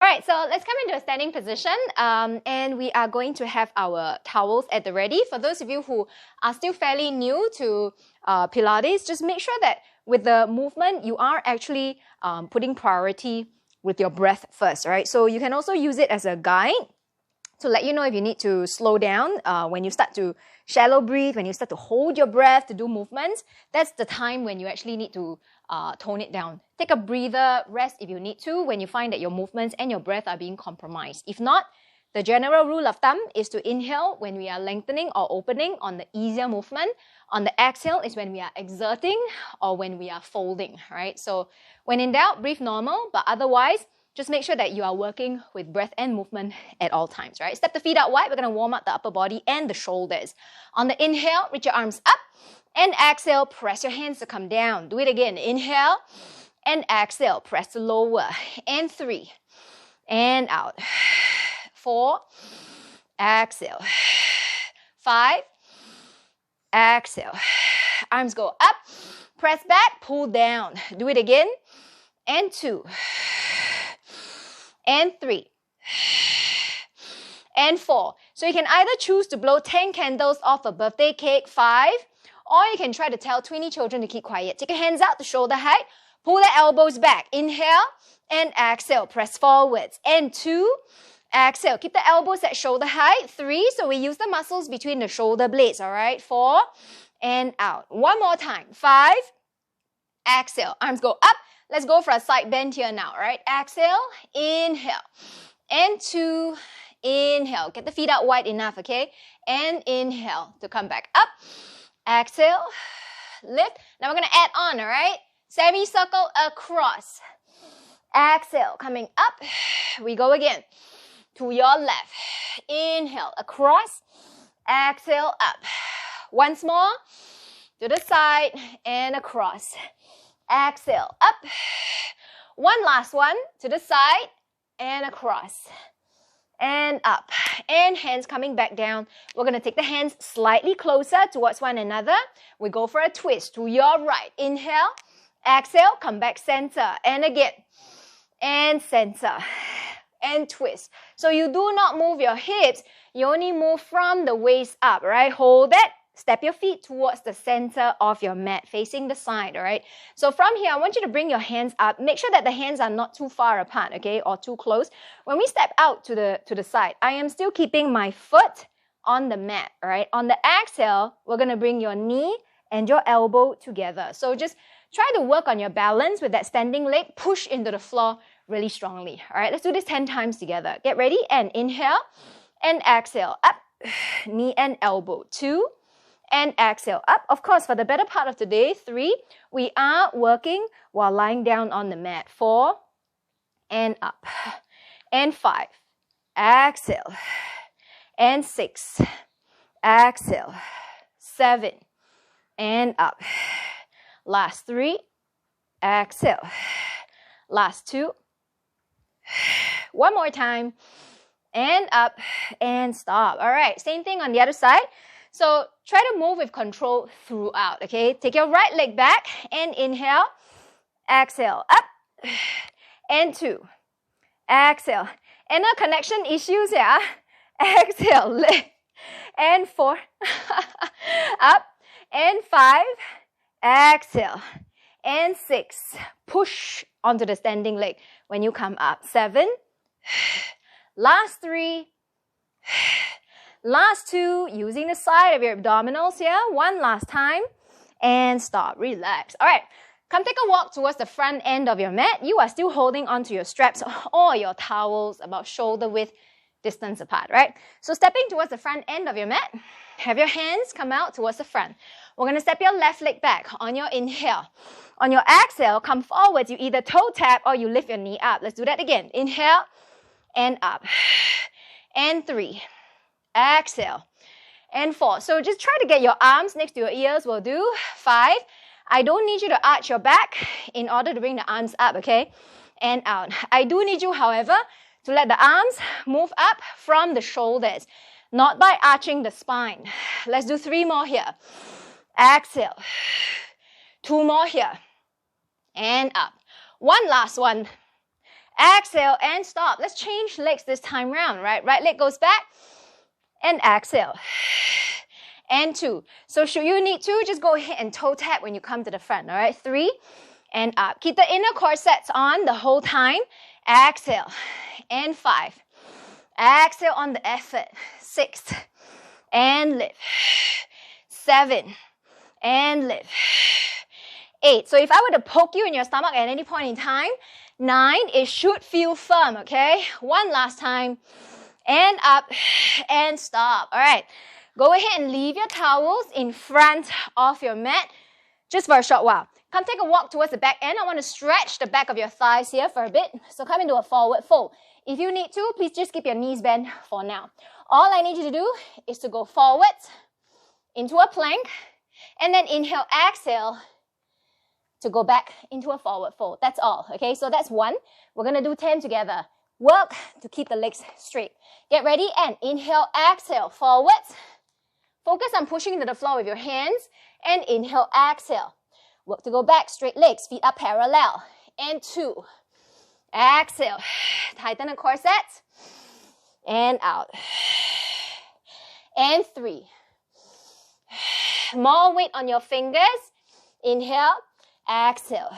right, so let's come into a standing position and we are going to have our towels at the ready. For those of you who are still fairly new to Pilates, just make sure that with the movement, you are actually putting priority with your breath first, right? So you can also use it as a guide to let you know if you need to slow down when you start to shallow breathe, when you start to hold your breath to do movements. That's the time when you actually need to tone it down. Take a breather, rest if you need to when you find that your movements and your breath are being compromised. If not, the general rule of thumb is to inhale when we are lengthening or opening on the easier movement. On the exhale is when we are exerting or when we are folding, right? So when in doubt, breathe normal, but otherwise, just make sure that you are working with breath and movement at all times, right? Step the feet out wide. We're going to warm up the upper body and the shoulders. On the inhale, reach your arms up. And exhale, press your hands to come down. Do it again. Inhale and exhale. Press to lower. And 3. And out. 4. Exhale. 5. Exhale. Arms go up. Press back. Pull down. Do it again. And 2. And 3, and 4. So you can either choose to blow 10 candles off a birthday cake, 5, or you can try to tell 20 children to keep quiet. Take your hands out to shoulder height, pull the elbows back, inhale, and exhale, press forwards, and 2, exhale, keep the elbows at shoulder height, 3, so we use the muscles between the shoulder blades, all right, 4, and out. One more time, 5, exhale, arms go up. Let's go for a side bend here now, right? Exhale, inhale, and 2, inhale. Get the feet out wide enough, okay? And inhale to come back up. Exhale, lift. Now we're going to add on, all right? Semicircle across. Exhale, coming up. We go again. To your left. Inhale, across. Exhale, up. Once more. To the side and across. Exhale, up. One last one, to the side and across. And up. And hands coming back down. We're going to take the hands slightly closer towards one another. We go for a twist to your right. Inhale, exhale, come back center. And again. And center. And twist. So you do not move your hips. You only move from the waist up, right? Hold it. Step your feet towards the center of your mat, facing the side, all right? So from here, I want you to bring your hands up. Make sure that the hands are not too far apart, okay, or too close. When we step out to the side, I am still keeping my foot on the mat, all right? On the exhale, we're going to bring your knee and your elbow together. So just try to work on your balance with that standing leg. Push into the floor really strongly, all right? Let's do this 10 times together. Get ready and inhale and exhale. Up, knee and elbow. 2, and exhale up. Of course, for the better part of today, 3, we are working while lying down on the mat. 4, and up. And 5, exhale. And 6, exhale. 7, and up. Last 3, exhale. Last 2. One more time. And up, and stop. All right, same thing on the other side. So try to move with control throughout, okay? Take your right leg back and inhale. Exhale, up. And 2. Exhale. And no connection issues, yeah? Exhale, lift. And 4. Up. And 5. Exhale. And 6. Push onto the standing leg when you come up. 7. Last 3. Last 2, using the side of your abdominals here. One last time. And stop. Relax. All right. Come take a walk towards the front end of your mat. You are still holding onto your straps or your towels about shoulder width distance apart, right? So stepping towards the front end of your mat. Have your hands come out towards the front. We're going to step your left leg back on your inhale. On your exhale, come forward. You either toe tap or you lift your knee up. Let's do that again. Inhale and up. And 3. Exhale. And 4. So just try to get your arms next to your ears will do. 5. I don't need you to arch your back in order to bring the arms up, okay? And out. I do need you, however, to let the arms move up from the shoulders, not by arching the spine. Let's do 3 more here. Exhale. 2 more here. And up. One last one. Exhale and stop. Let's change legs this time round, right? Right leg goes back and exhale. And 2. So should you need to, just go ahead and toe tap when you come to the front, all right? 3 and up. Keep the inner corsets on the whole time. Exhale and 5. Exhale on the effort. 6 and lift. 7 and lift. 8. So if I were to poke you in your stomach at any point in time, 9, it should feel firm, okay? 1 last time. And up and stop. All right. Go ahead and leave your towels in front of your mat just for a short while. Come take a walk towards the back end. I want to stretch the back of your thighs here for a bit. So come into a forward fold. If you need to, please just keep your knees bent for now. All I need you to do is to go forwards into a plank and then inhale, exhale to go back into a forward fold. That's all, okay? So that's 1. We're going to do 10 together. Work to keep the legs straight. Get ready and inhale, exhale, forwards. Focus on pushing into the floor with your hands and inhale, exhale. Work to go back, straight legs, feet up parallel. And 2. Exhale. Tighten the corsets. And out. And 3. More weight on your fingers. Inhale, exhale.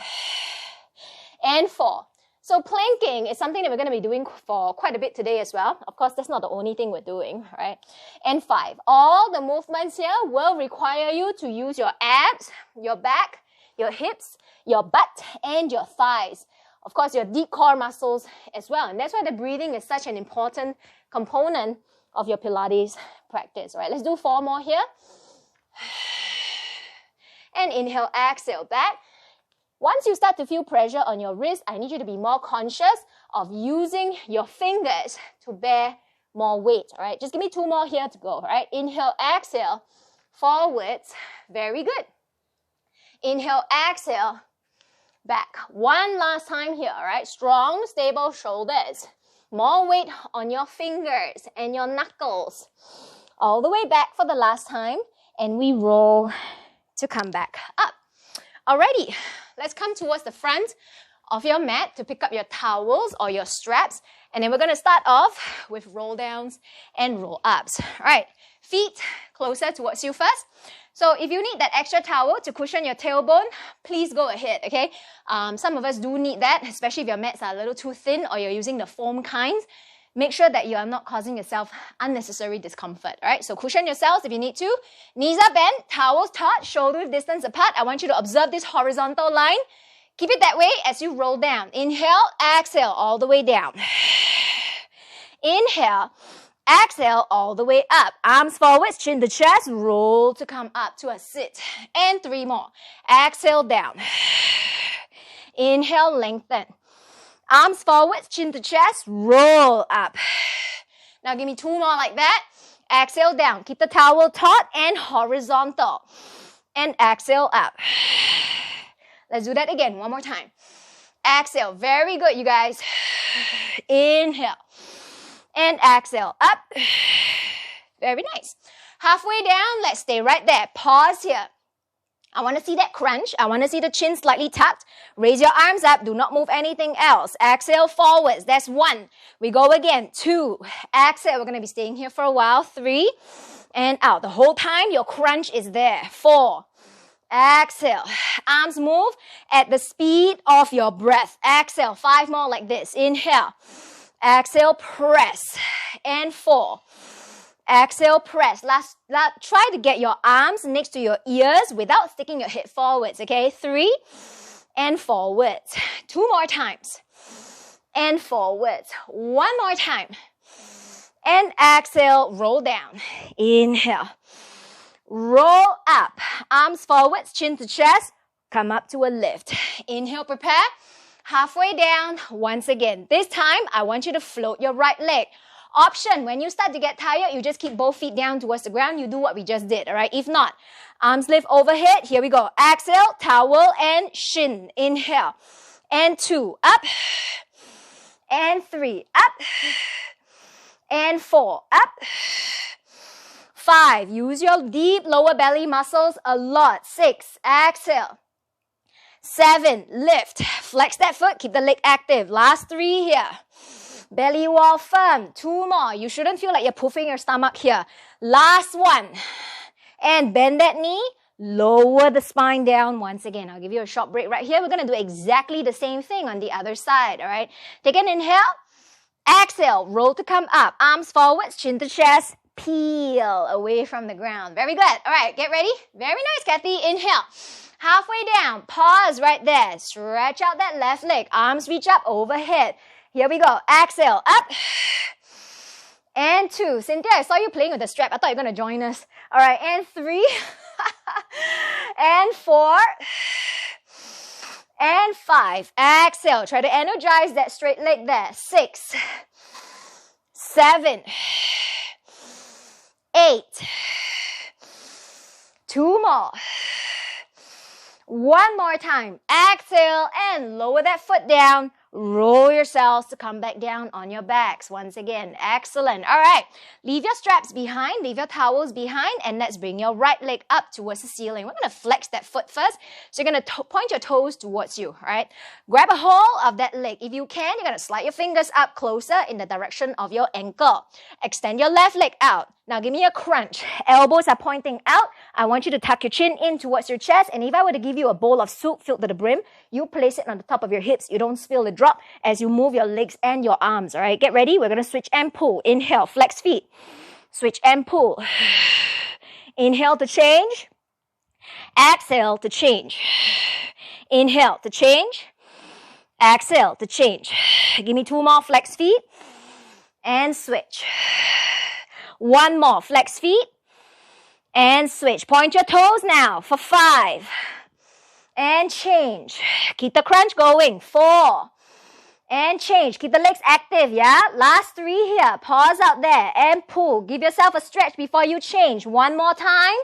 And 4. So planking is something that we're going to be doing for quite a bit today as well. Of course, that's not the only thing we're doing, right? And 5. All the movements here will require you to use your abs, your back, your hips, your butt, and your thighs. Of course, your deep core muscles as well. And that's why the breathing is such an important component of your Pilates practice, right? Let's do 4 more here. And inhale, exhale, back. Once you start to feel pressure on your wrist, I need you to be more conscious of using your fingers to bear more weight, all right? Just give me 2 more here to go, all right? Inhale, exhale, forwards. Very good. Inhale, exhale, back. 1 last time here, all right? Strong, stable shoulders. More weight on your fingers and your knuckles. All the way back for the last time, and we roll to come back up. Alrighty, let's come towards the front of your mat to pick up your towels or your straps. And then we're going to start off with roll downs and roll ups. All right, feet closer towards you first. So if you need that extra towel to cushion your tailbone, please go ahead, okay? Some of us do need that, especially if your mats are a little too thin or you're using the foam kinds. Make sure that you are not causing yourself unnecessary discomfort, all right? So cushion yourselves if you need to. Knees are bent, towels taut, shoulder width distance apart. I want you to observe this horizontal line. Keep it that way as you roll down. Inhale, exhale, all the way down. Inhale, exhale, all the way up. Arms forwards, chin to chest, roll to come up to a sit. And 3 more. Exhale, down. Inhale, lengthen. Arms forwards, chin to chest, roll up. Now give me 2 more like that. Exhale down. Keep the towel taut and horizontal. And exhale up. Let's do that again. 1 more time. Exhale. Very good, you guys. Inhale. And exhale up. Very nice. Halfway down, let's stay right there. Pause here. I want to see that crunch. I want to see the chin slightly tucked. Raise your arms up. Do not move anything else. Exhale forwards. That's 1. We go again. 2. Exhale. We're going to be staying here for a while. 3. And out. The whole time, your crunch is there. 4. Exhale. Arms move at the speed of your breath. Exhale. 5 more like this. Inhale. Exhale. Press. And 4. Exhale, press. Try to get your arms next to your ears without sticking your head forwards, okay? 3 and forwards. 2 more times. And forwards. 1 more time. And exhale, roll down. Inhale. Roll up. Arms forwards, chin to chest. Come up to a lift. Inhale, prepare. Halfway down. Once again. This time, I want you to float your right leg. Option, when you start to get tired, you just keep both feet down towards the ground. You do what we just did, all right? If not, arms lift overhead. Here we go. Exhale, towel, and shin. Inhale. And 2. Up. And 3. Up. And 4. Up. 5. Use your deep lower belly muscles a lot. 6. Exhale. 7, lift. Flex that foot, keep the leg active. Last 3 here. Belly wall firm. 2 more. You shouldn't feel like you're puffing your stomach here. Last 1. And bend that knee. Lower the spine down once again. I'll give you a short break right here. We're going to do exactly the same thing on the other side, all right? Take an inhale. Exhale. Roll to come up. Arms forwards, chin to chest. Peel away from the ground. Very good. All right, get ready. Very nice, Kathy. Inhale. Halfway down. Pause right there. Stretch out that left leg. Arms reach up overhead. Here we go. Exhale. Up. And 2. Cynthia, I saw you playing with the strap. I thought you were going to join us. All right, and 3. And 4. And 5. Exhale. Try to energize that straight leg there. 6. 7. 8. 2 more. 1 more time. Exhale and lower that foot down. Roll yourselves to come back down on your backs once again. Excellent. All right. Leave your straps behind. Leave your towels behind. And let's bring your right leg up towards the ceiling. We're going to flex that foot first. So you're going to point your toes towards you. All right. Grab a hold of that leg. If you can, you're going to slide your fingers up closer in the direction of your ankle. Extend your left leg out. Now give me a crunch. Elbows are pointing out. I want you to tuck your chin in towards your chest. And if I were to give you a bowl of soup filled to the brim, you place it on the top of your hips. You don't spill the drop as you move your legs and your arms. All right, get ready. We're going to switch and pull. Inhale, flex feet. Switch and pull. Inhale to change. Exhale to change. Inhale to change. Exhale to change. Give me 2 more. Flex feet. And switch. 1 more. Flex feet. And switch. Point your toes now for 5. And change. Keep the crunch going. 4. And change. Keep the legs active, yeah? Last 3 here. Pause out there and pull. Give yourself a stretch before you change. 1 more time.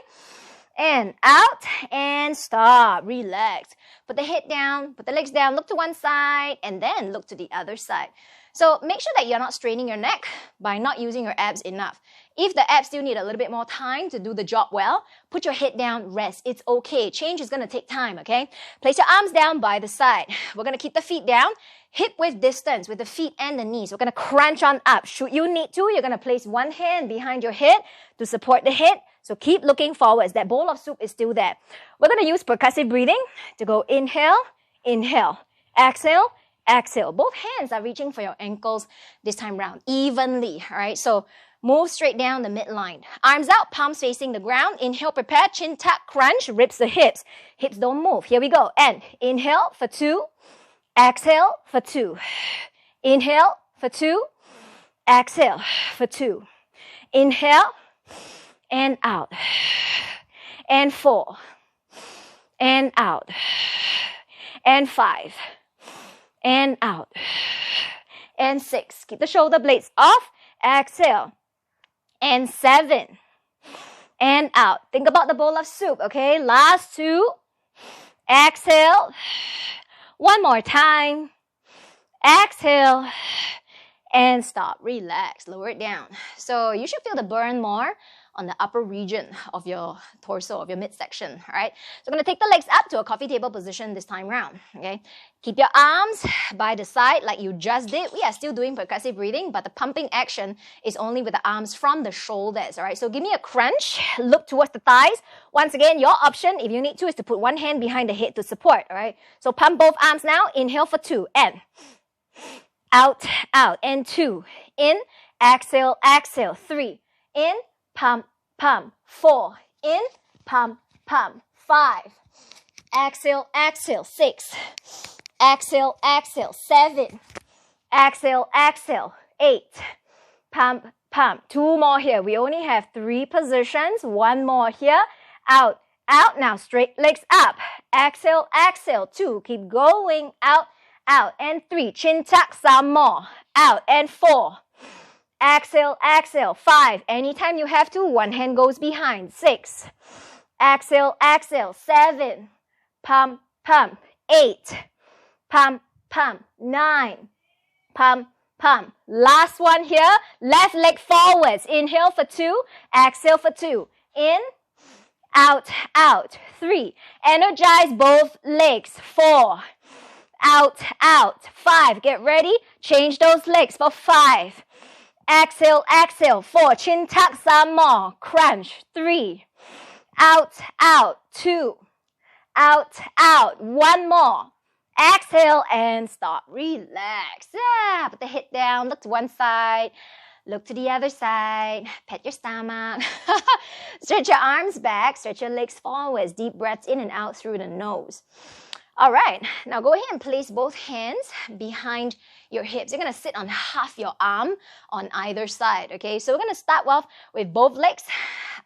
And out and stop. Relax. Put the head down. Put the legs down. Look to one side and then look to the other side. So make sure that you're not straining your neck by not using your abs enough. If the abs still need a little bit more time to do the job well, put your head down, rest. It's okay. Change is going to take time, okay? Place your arms down by the side. We're going to keep the feet down, hip width distance with the feet and the knees. We're going to crunch on up. Should you need to, you're going to place one hand behind your head to support the head. So keep looking forwards. That bowl of soup is still there. We're going to use percussive breathing to go inhale, inhale, exhale, exhale. Both hands are reaching for your ankles this time round, evenly, all right? So move straight down the midline. Arms out, palms facing the ground. Inhale, prepare, chin tuck, crunch, ribs the hips. Hips don't move. Here we go. And inhale for 2. Exhale for 2. Inhale for 2. Exhale for 2. Inhale and out. And 4. And out. And 5. And out. And 6. Keep the shoulder blades off. Exhale. And 7. And out. Think about the bowl of soup, okay? Last 2. Exhale. 1 more time. Exhale. And stop. Relax. Lower it down. So you should feel the burn more on the upper region of your torso, of your midsection, all right? So I'm going to take the legs up to a coffee table position this time round, okay? Keep your arms by the side like you just did. We are still doing percussive breathing, but the pumping action is only with the arms from the shoulders, all right? So give me a crunch. Look towards the thighs. Once again, your option, if you need to, is to put one hand behind the head to support, all right? So pump both arms now. Inhale for 2. And out, out. And 2. In. Exhale, exhale. 3. In. Pump, pump. 4. In. Pump, pump. 5. Exhale, exhale. 6. Exhale, exhale. 7. Exhale, exhale. 8. Pump, pump. 2 more here. We only have 3 positions. 1 more here. Out, out. Now straight legs up. Exhale, exhale. 2. Keep going. Out, out. And 3. Chin tuck. Some more. Out. And 4. Exhale, exhale. 5. Anytime you have to, one hand goes behind. 6. Exhale, exhale. 7. Pump, pump. 8. Pump, pump. 9. Pump, pump. Last one here. Left leg forwards. Inhale for 2. Exhale for 2. In. out, out. 3. Energize both legs. 4. Out, out. 5. Get ready. Change those legs for 5. Exhale, exhale. 4. Chin tuck some more. Crunch. 3. Out, out. 2. Out, out. 1 more. Exhale and stop. Relax. Yeah, put the head down. Look to one side. Look to the other side. Pat your stomach. Stretch your arms back. Stretch your legs forwards. Deep breaths in and out through the nose. All right. Now go ahead and place both hands behind your hips. You're going to sit on half your arm on either side. Okay, so we're going to start off with both legs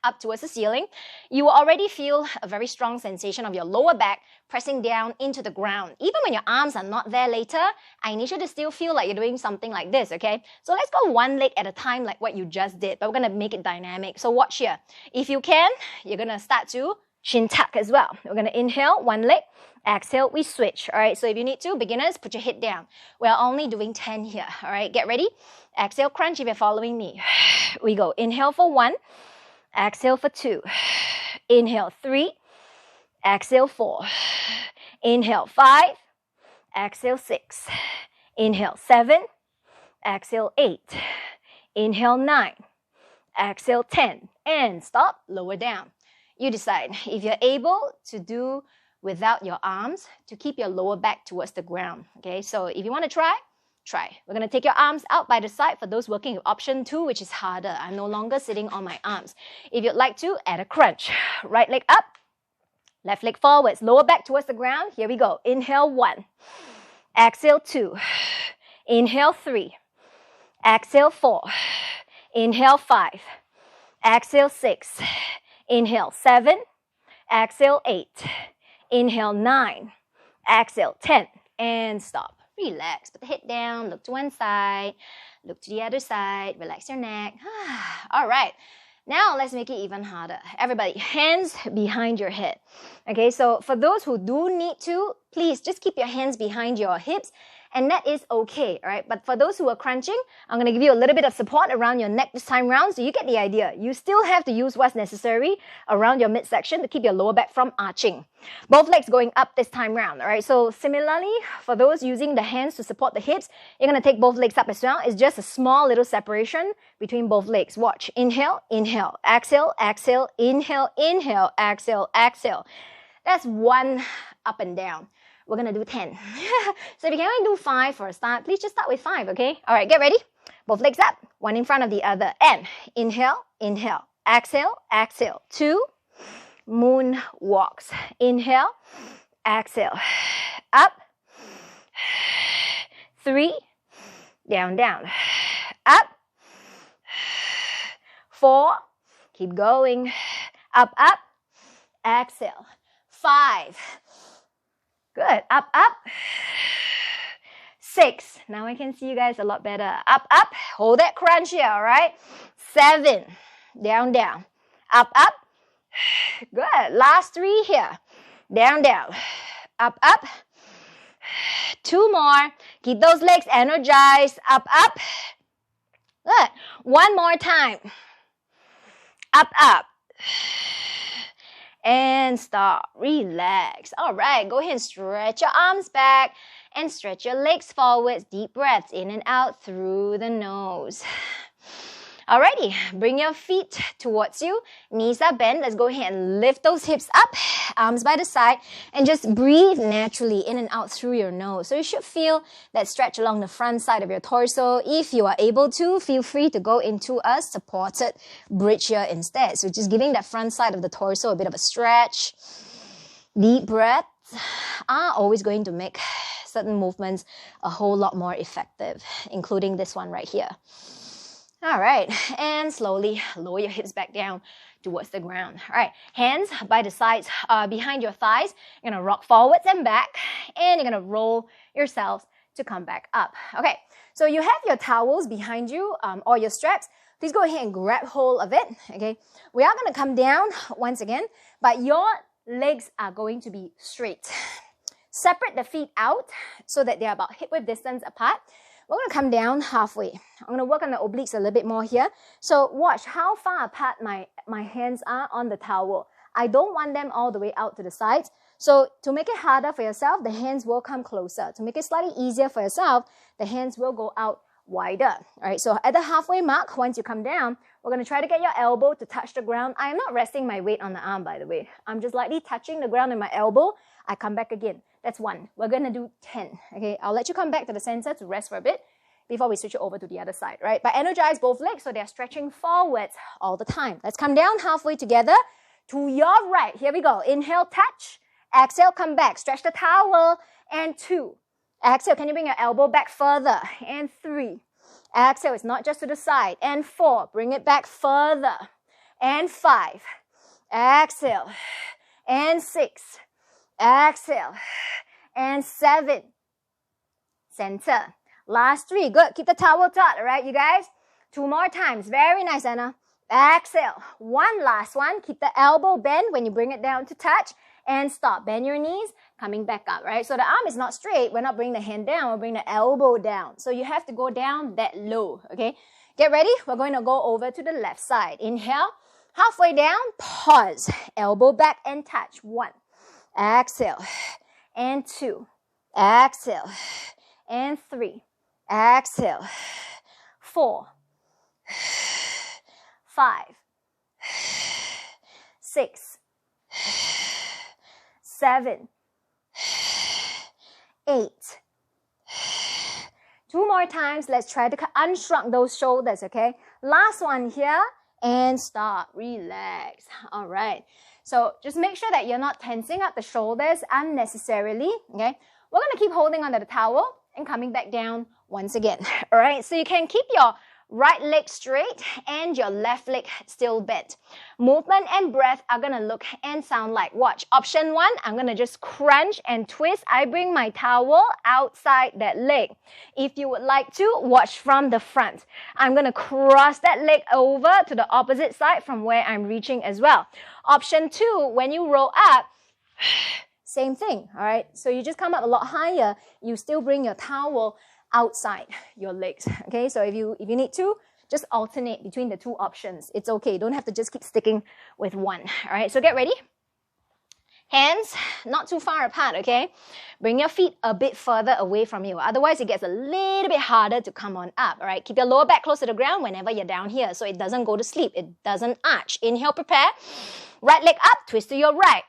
up towards the ceiling. You will already feel a very strong sensation of your lower back pressing down into the ground. Even when your arms are not there later, I need you to still feel like you're doing something like this, okay? So let's go one leg at a time like what you just did, but we're going to make it dynamic. So watch here. If you can, you're going to start to chin tuck as well. We're going to inhale, one leg. Exhale, we switch. All right, so if you need to, beginners, put your head down. We're only doing 10 here. All right, get ready. Exhale, crunch if you're following me. We go. Inhale for 1. Exhale for 2. Inhale 3. Exhale 4. Inhale 5. Exhale 6. Inhale 7. Exhale 8. Inhale 9. Exhale 10. And stop, lower down. You decide if you're able to do without your arms to keep your lower back towards the ground. Okay, so if you want to try, try. We're going to take your arms out by the side for those working with option 2, which is harder. I'm no longer sitting on my arms. If you'd like to, add a crunch. Right leg up, left leg forwards, lower back towards the ground. Here we go. Inhale 1. Exhale 2. Inhale 3. Exhale 4. Inhale 5. Exhale 6. Inhale 7. Exhale 8. Inhale 9. Exhale 10. And stop. Relax. Put the head down. Look to one side. Look to the other side. Relax your neck. All right. Now let's make it even harder. Everybody, hands behind your head. Okay, so for those who do need to, please just keep your hands behind your hips. And that is okay, all right? But for those who are crunching, I'm going to give you a little bit of support around your neck this time round, so you get the idea. You still have to use what's necessary around your midsection to keep your lower back from arching. Both legs going up this time round, all right? So similarly, for those using the hands to support the hips, you're going to take both legs up as well. It's just a small little separation between both legs. Watch. Inhale, inhale. Exhale, exhale. Inhale, inhale. Exhale, exhale. That's 1 up and down. We're going to do 10. So if you can only do 5 for a start, please just start with 5, okay? All right, get ready. Both legs up, one in front of the other. And inhale, inhale. Exhale, exhale. 2, moon walks. Inhale, exhale. Up. 3, down, down. Up. 4, keep going. Up, up. Exhale. 5. Good. Up, up. 6. Now I can see you guys a lot better. Up, up. Hold that crunch here, all right? 7. Down, down. Up, up. Good. Last 3 here. Down, down. Up, up. 2 more. Keep those legs energized. Up, up. Good. 1 more time. Up, up. And stop. Relax. All right, go ahead and stretch your arms back and stretch your legs forwards. Deep breaths in and out through the nose. Alrighty, bring your feet towards you. Knees are bent. Let's go ahead and lift those hips up, arms by the side, and just breathe naturally in and out through your nose. So you should feel that stretch along the front side of your torso. If you are able to, feel free to go into a supported bridge here instead. So just giving that front side of the torso a bit of a stretch. Deep breaths are always going to make certain movements a whole lot more effective, including this one right here. All right, and slowly lower your hips back down towards the ground. All right, hands by the sides, behind your thighs. You're gonna rock forwards and back, and you're gonna roll yourselves to come back up. Okay, so you have your towels behind you, or your straps. Please go ahead and grab hold of it, okay? We are gonna come down once again, but your legs are going to be straight. Separate the feet out so that they're about hip-width distance apart. We're going to come down halfway. I'm going to work on the obliques a little bit more here. So watch how far apart my hands are on the towel. I don't want them all the way out to the sides. So to make it harder for yourself, the hands will come closer. To make it slightly easier for yourself, the hands will go out wider. All right, so at the halfway mark, once you come down, we're going to try to get your elbow to touch the ground. I am not resting my weight on the arm, by the way. I'm just lightly touching the ground with my elbow. I come back again. That's 1. We're going to do 10. Okay, I'll let you come back to the center to rest for a bit before we switch it over to the other side, right? But energize both legs so they're stretching forwards all the time. Let's come down halfway together to your right. Here we go. Inhale, touch. Exhale, come back. Stretch the towel. And 2. Exhale, can you bring your elbow back further? And 3. Exhale, it's not just to the side. And 4, bring it back further. And 5. Exhale. And 6. Exhale. And 7. Center. Last 3. Good. Keep the towel taut, all right, you guys? 2 more times. Very nice, Anna. Exhale. 1 last one. Keep the elbow bent when you bring it down to touch. And stop. Bend your knees. Coming back up, right? So the arm is not straight. We're not bringing the hand down. We're bringing the elbow down. So you have to go down that low, okay? Get ready. We're going to go over to the left side. Inhale. Halfway down. Pause. Elbow back and touch. 1. Exhale. And 2. Exhale. And 3. Exhale. 4. 5. 6. 7. 8. 2 more times. Let's try to unshrunk those shoulders, okay? Last one here. And stop. Relax. All right. So just make sure that you're not tensing up the shoulders unnecessarily, okay? We're going to keep holding onto the towel and coming back down once again. All right. So you can keep your right leg straight and your left leg still bent. Movement and breath are going to look and sound like, watch. Option 1, I'm going to just crunch and twist. I bring my towel outside that leg. If you would like to, watch from the front. I'm going to cross that leg over to the opposite side from where I'm reaching as well. Option 2, when you roll up, same thing, all right? So you just come up a lot higher. You still bring your towel outside your legs, okay? So if you need to, just alternate between the 2 options. It's okay. You don't have to just keep sticking with one, all right? So get ready. Hands not too far apart, okay? Bring your feet a bit further away from you. Otherwise, it gets a little bit harder to come on up, all right? Keep your lower back close to the ground whenever you're down here so it doesn't go to sleep. It doesn't arch. Inhale, prepare. Right leg up, twist to your right.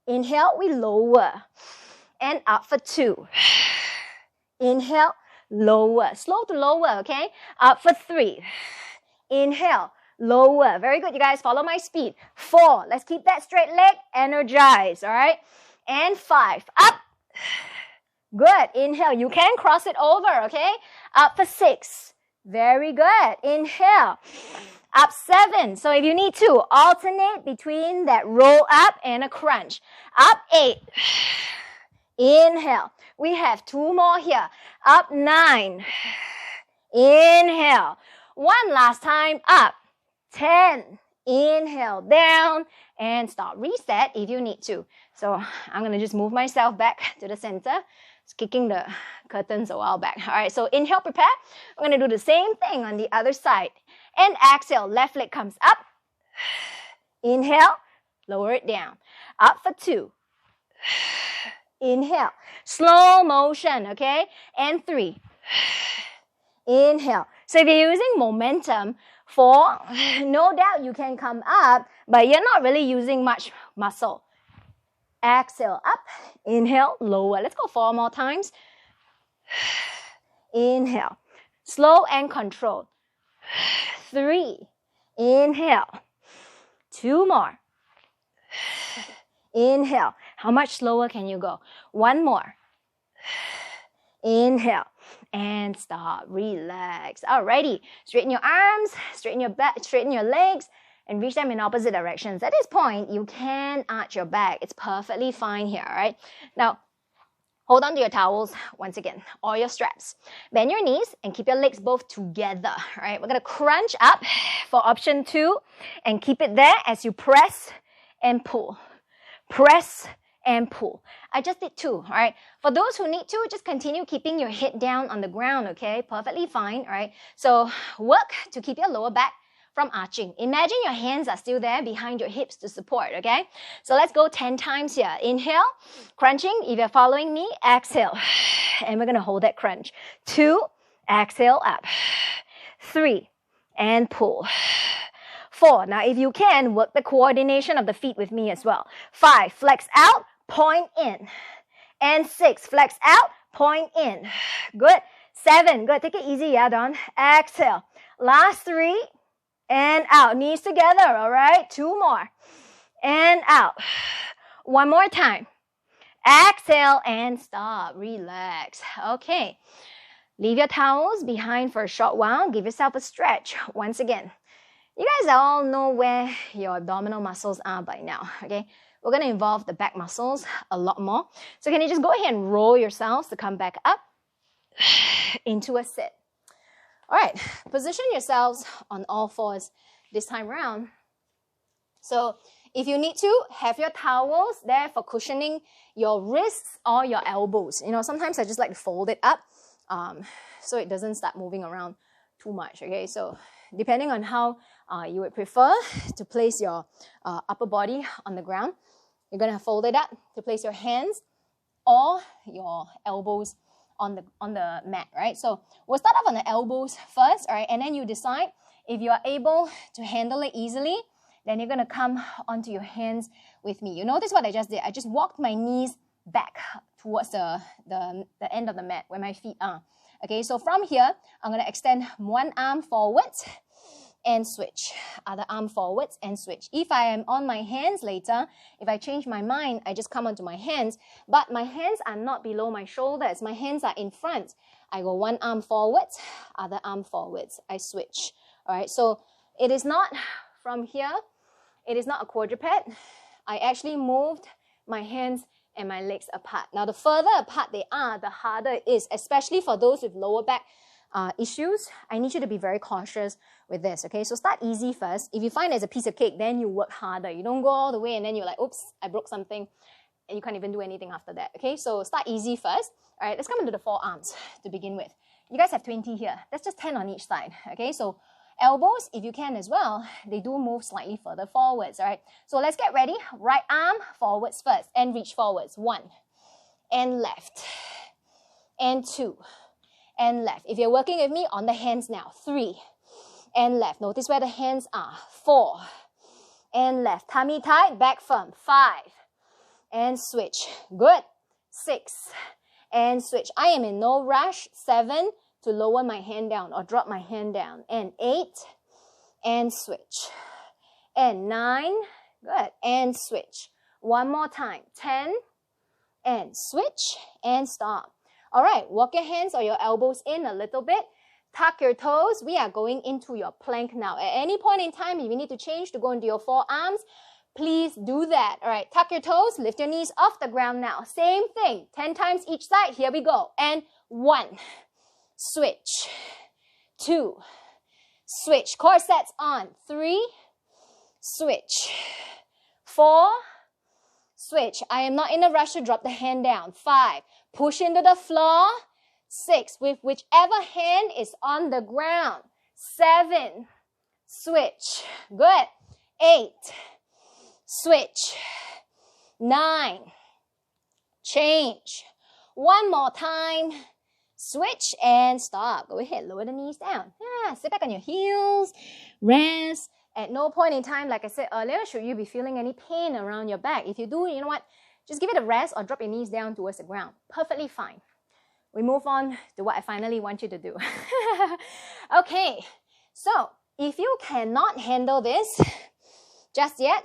Inhale, we lower. And up for 2. Inhale, lower. Slow to lower, okay? Up for 3. Inhale, lower. Very good, you guys. Follow my speed. 4. Let's keep that straight leg. Energize, all right? And 5. Up. Good. Inhale. You can cross it over, okay? Up for 6. Very good. Inhale. Up 7. So if you need to, alternate between that roll up and a crunch. Up 8. Inhale. We have 2 more here. Up 9. Inhale. 1 last time. Up. 10. Inhale. Down. And stop. Reset if you need to. So I'm going to just move myself back to the center. It's kicking the curtains a while back. All right. So inhale, prepare. We're going to do the same thing on the other side. And exhale. Left leg comes up. Inhale. Lower it down. Up for 2. Inhale. Slow motion, okay? And 3. Inhale. So if you're using momentum, 4, no doubt you can come up, but you're not really using much muscle. Exhale, up. Inhale, lower. Let's go 4 more times. Inhale. Slow and controlled. 3. Inhale. 2 more. Inhale. How much slower can you go? 1 more. Inhale. And stop. Relax. Alrighty. Straighten your arms, straighten your back, straighten your legs, and reach them in opposite directions. At this point, you can arch your back. It's perfectly fine here, alright? Now, hold on to your towels once again, or your straps. Bend your knees and keep your legs both together, alright? We're going to crunch up for option 2 and keep it there as you press and pull. Press and pull. I just did 2, all right? For those who need to, just continue keeping your head down on the ground, okay? Perfectly fine, all right? So work to keep your lower back from arching. Imagine your hands are still there behind your hips to support, okay? So let's go 10 times here. Inhale, crunching. If you're following me, exhale. And we're going to hold that crunch. 2, exhale up. 3, and pull. 4, now if you can, work the coordination of the feet with me as well. 5, flex out, point in. And 6, flex out, point in. Good. 7, good. Take it easy, yeah, Don. Exhale. Last 3, and out. Knees together, all right? 2 more. And out. 1 more time. Exhale and stop. Relax. Okay. Leave your towels behind for a short while. Give yourself a stretch. Once again, you guys all know where your abdominal muscles are by now, okay? We're going to involve the back muscles a lot more. So can you just go ahead and roll yourselves to come back up into a sit. All right, position yourselves on all fours this time around. So if you need to, have your towels there for cushioning your wrists or your elbows. You know, sometimes I just like to fold it up so it doesn't start moving around too much, okay? So depending on how you would prefer to place your upper body on the ground, you're going to fold it up to place your hands or your elbows on the mat, right? So we'll start off on the elbows first, all right? And then you decide if you are able to handle it easily, then you're going to come onto your hands with me. You notice what I just did? I just walked my knees back towards the end of the mat where my feet are. Okay, so from here, I'm going to extend one arm forwards and switch. Other arm forwards and switch. If I am on my hands later, if I change my mind, I just come onto my hands. But my hands are not below my shoulders. My hands are in front. I go one arm forwards, other arm forwards. I switch. All right, so it is not from here. It is not a quadruped. I actually moved my hands and my legs apart. Now, the further apart they are, the harder it is, especially for those with lower back issues. I need you to be very cautious with this, okay? So start easy first. If you find it's a piece of cake, then you work harder. You don't go all the way and then you're like, oops, I broke something, and you can't even do anything after that, okay? So start easy first. All right, let's come into the forearms to begin with. You guys have 20 here. That's just 10 on each side, okay? So elbows, if you can as well, they do move slightly further forwards, all right? So let's get ready. Right arm forwards first and reach forwards. 1, and left, and 2, and left. If you're working with me, on the hands now. 3, and left. Notice where the hands are. 4, and left. Tummy tight, back firm. 5, and switch. Good. 6, and switch. I am in no rush. 7, to lower my hand down or drop my hand down. And 8, and switch. And 9, good, and switch. One more time. 10, and switch, and stop. All right, walk your hands or your elbows in a little bit. Tuck your toes. We are going into your plank now. At any point in time, if you need to change to go into your forearms, please do that. All right, tuck your toes, lift your knees off the ground now. Same thing, 10 times each side. Here we go. And 1, switch. 2, switch. Core sets on. 3, switch. 4, switch. I am not in a rush to drop the hand down. 5, push into the floor. 6, with whichever hand is on the ground. 7, switch. Good. 8, switch. 9, change. One more time. Switch and stop. Go ahead, lower the knees down. Yeah, sit back on your heels. Rest. At no point in time, like I said earlier, should you be feeling any pain around your back. If you do, you know what? Just give it a rest or drop your knees down towards the ground. Perfectly fine. We move on to what I finally want you to do. Okay, so if you cannot handle this just yet,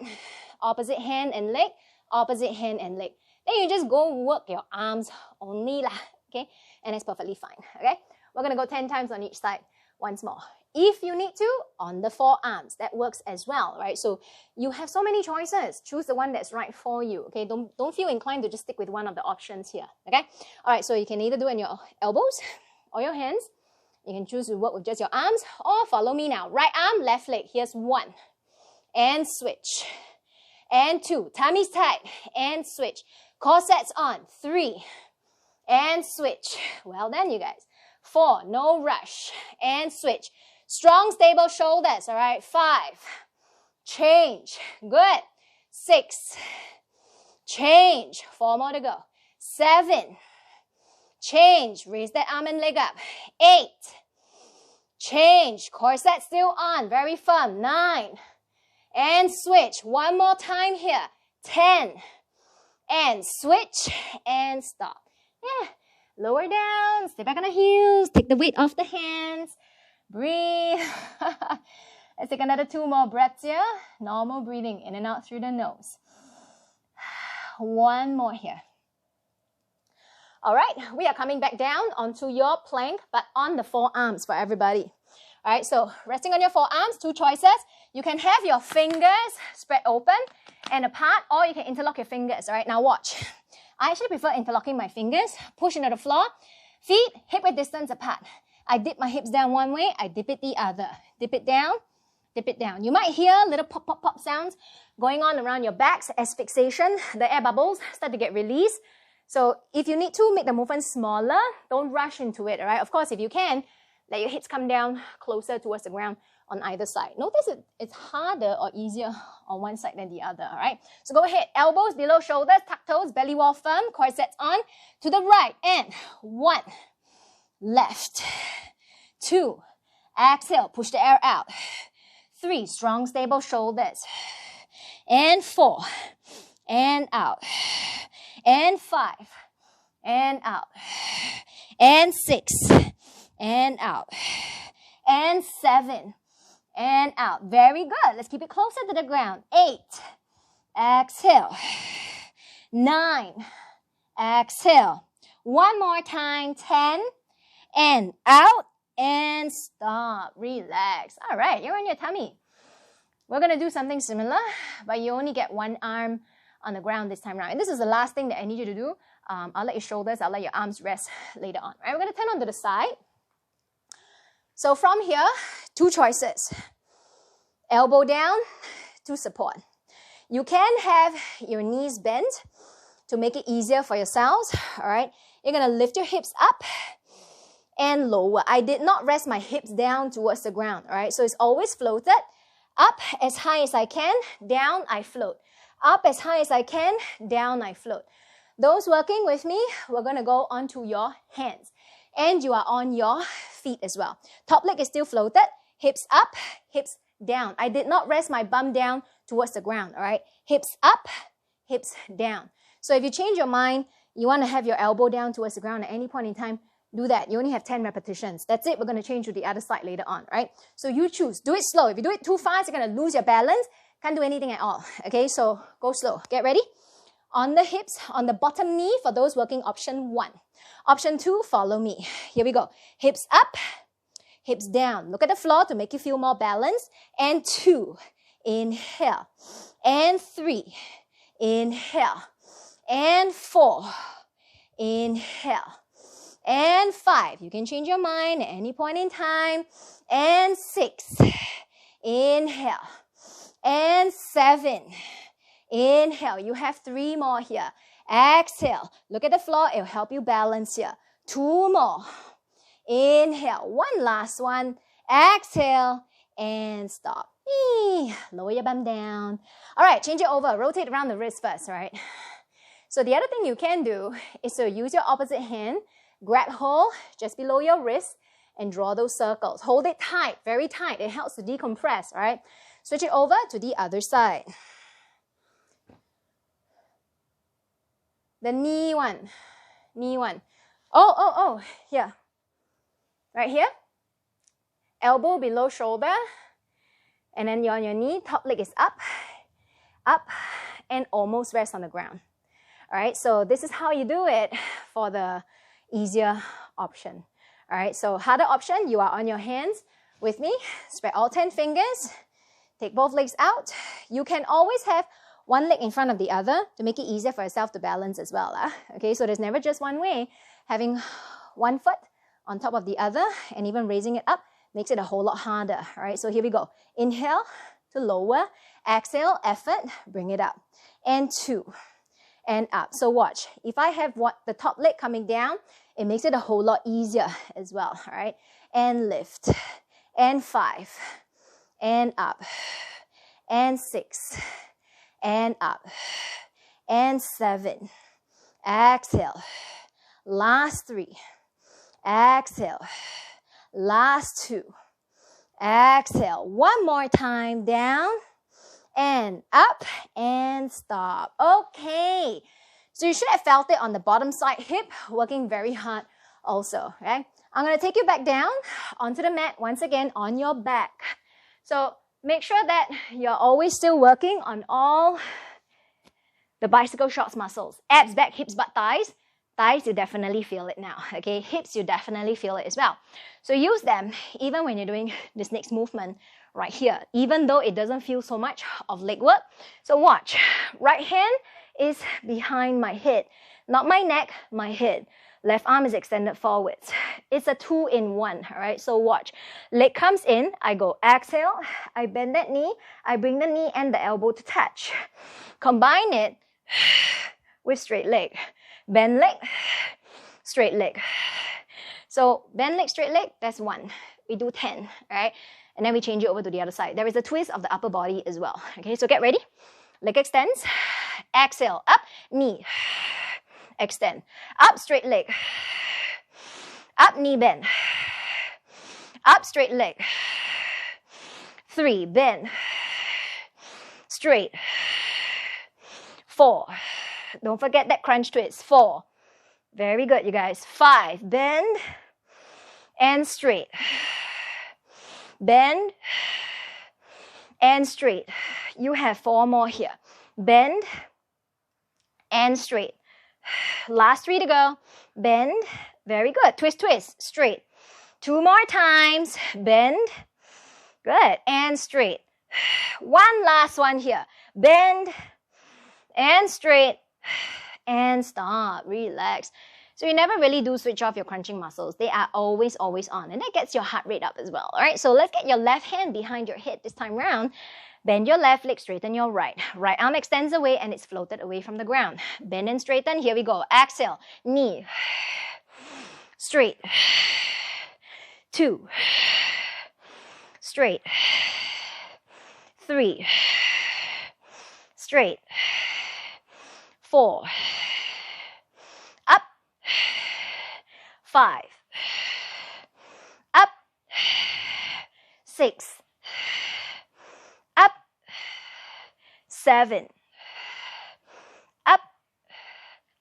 opposite hand and leg, opposite hand and leg, then you just go work your arms only lah, okay? And it's perfectly fine, okay? We're gonna go 10 times on each side once more. If you need to, on the forearms, that works as well, right? So you have so many choices. Choose the one that's right for you, okay? Don't feel inclined to just stick with one of the options here, okay? All right, so you can either do it on your elbows or your hands. You can choose to work with just your arms or follow me now. Right arm, left leg. Here's 1. And switch. And 2. Tummy's tight. And switch. Core sets on. 3. And switch. Well done, you guys. 4. No rush. And switch. Strong, stable shoulders, all right? 5, change, good. 6, change, 4 more to go. 7, change, raise that arm and leg up. 8, change, corset still on, very firm. 9, and switch. One more time here. 10, and switch, and stop. Yeah, lower down, stay back on the heels, take the weight off the hands, breathe. Let's take another 2 more breaths here. Normal breathing, in and out through the nose. 1 more here. All right, we are coming back down onto your plank, but on the forearms for everybody. All right, so resting on your forearms, 2 choices. You can have your fingers spread open and apart, or you can interlock your fingers. All right, now watch. I actually prefer interlocking my fingers, push into the floor, feet hip-width distance apart. I dip my hips down one way, I dip it the other. Dip it down, dip it down. You might hear little pop, pop, pop sounds going on around your backs as fixation. The air bubbles start to get released. So if you need to make the movement smaller, don't rush into it, all right? Of course, if you can, let your hips come down closer towards the ground on either side. Notice it's harder or easier on one side than the other, all right? So go ahead, elbows below shoulders, tuck toes, belly wall firm, corsets on, to the right, and 1, left, 2, exhale, push the air out, 3, strong, stable shoulders, and 4, and out, and 5, and out, and 6, and out, and 7, and out. Very good. Let's keep it closer to the ground. 8, exhale, 9, exhale. 1 more time, 10, and out, and stop. Relax. All right, you're on your tummy. We're going to do something similar, but you only get 1 arm on the ground this time around. And this is the last thing that I need you to do. I'll let your shoulders, I'll let your arms rest later on. All right, we're going to turn onto the side. So from here, 2 choices. Elbow down to support. You can have your knees bent to make it easier for yourselves. All right, you're going to lift your hips up and lower. I did not rest my hips down towards the ground. All right, so it's always floated. Up as high as I can, down I float. Up as high as I can, down I float. Those working with me, we're going to go onto your hands. And you are on your feet as well. Top leg is still floated. Hips up, hips down. I did not rest my bum down towards the ground, all right? Hips up, hips down. So if you change your mind, you want to have your elbow down towards the ground at any point in time, do that. You only have 10 repetitions. That's it. We're going to change to the other side later on, right? So you choose. Do it slow. If you do it too fast, you're going to lose your balance. Can't do anything at all, okay? So go slow. Get ready. On the hips, on the bottom knee for those working option 1. Option 2, follow me. Here we go. Hips up, hips down. Look at the floor to make you feel more balanced. And 2, inhale. And 3, inhale. And 4, inhale. And 5, you can change your mind at any point in time. And 6, inhale. And 7, inhale. You have 3 more here. Exhale. Look at the floor. It'll help you balance here. 2 more. Inhale. 1 last one. Exhale. And stop. Lower your bum down. All right, change it over. Rotate around the wrist first, right? So the other thing you can do is to use your opposite hand, grab hold just below your wrist, and draw those circles. Hold it tight, very tight. It helps to decompress, all right? Switch it over to the other side. The knee one. Oh, here. Right here. Elbow below shoulder. And then you're on your knee. Top leg is up, and almost rest on the ground. All right, so this is how you do it for the easier option. All right, so harder option, you are on your hands with me. Spread all 10 fingers. Take both legs out. You can always have one leg in front of the other to make it easier for yourself to balance as well. Okay, so there's never just one way. Having one foot on top of the other and even raising it up makes it a whole lot harder. All right, so here we go. Inhale to lower. Exhale, effort, bring it up. And 2, and up. So watch. If I have the top leg coming down, it makes it a whole lot easier as well. All right, and lift, and 5, and up, and 6, and up, and 7. Exhale. Last 3. Exhale. Last 2. Exhale. One more time. Down and up and stop. Okay. So you should have felt it on the bottom side hip, working very hard also, okay? I'm going to take you back down onto the mat once again on your back. So make sure that you're always still working on all the bicycle shorts muscles. Abs, back, hips, butt, thighs. Thighs, you definitely feel it now, okay? Hips, you definitely feel it as well. So use them even when you're doing this next movement right here, even though it doesn't feel so much of leg work. So watch. Right hand is behind my head, not my neck, my head. Left arm is extended forwards. It's a 2-in-1, all right? So watch. Leg comes in, I go exhale, I bend that knee, I bring the knee and the elbow to touch. Combine it with straight leg. Bend leg, straight leg. So bend leg, straight leg, that's 1. We do 10, all right? And then we change it over to the other side. There is a twist of the upper body as well. Okay, so get ready. Leg extends. Exhale, up, knee. Extend. Up, straight leg. Up, knee bend. Up, straight leg. 3, bend. Straight. 4. Don't forget that crunch twist. 4. Very good, you guys. 5, bend and straight. Bend and straight. You have 4 more here. Bend and straight. Last 3 to go. Bend. Very good. Twist, twist. Straight. 2 more times. Bend. Good. And straight. 1 last one here. Bend and straight. And stop. Relax. So you never really do switch off your crunching muscles. They are always, always on. And that gets your heart rate up as well. All right, so let's get your left hand behind your head this time round. Bend your left leg, straighten your right. Right arm extends away and it's floated away from the ground. Bend and straighten. Here we go. Exhale. Knee. Straight. 2. Straight. 3. Straight. 4. Up. 5. Up. 6. Up. 7. Up.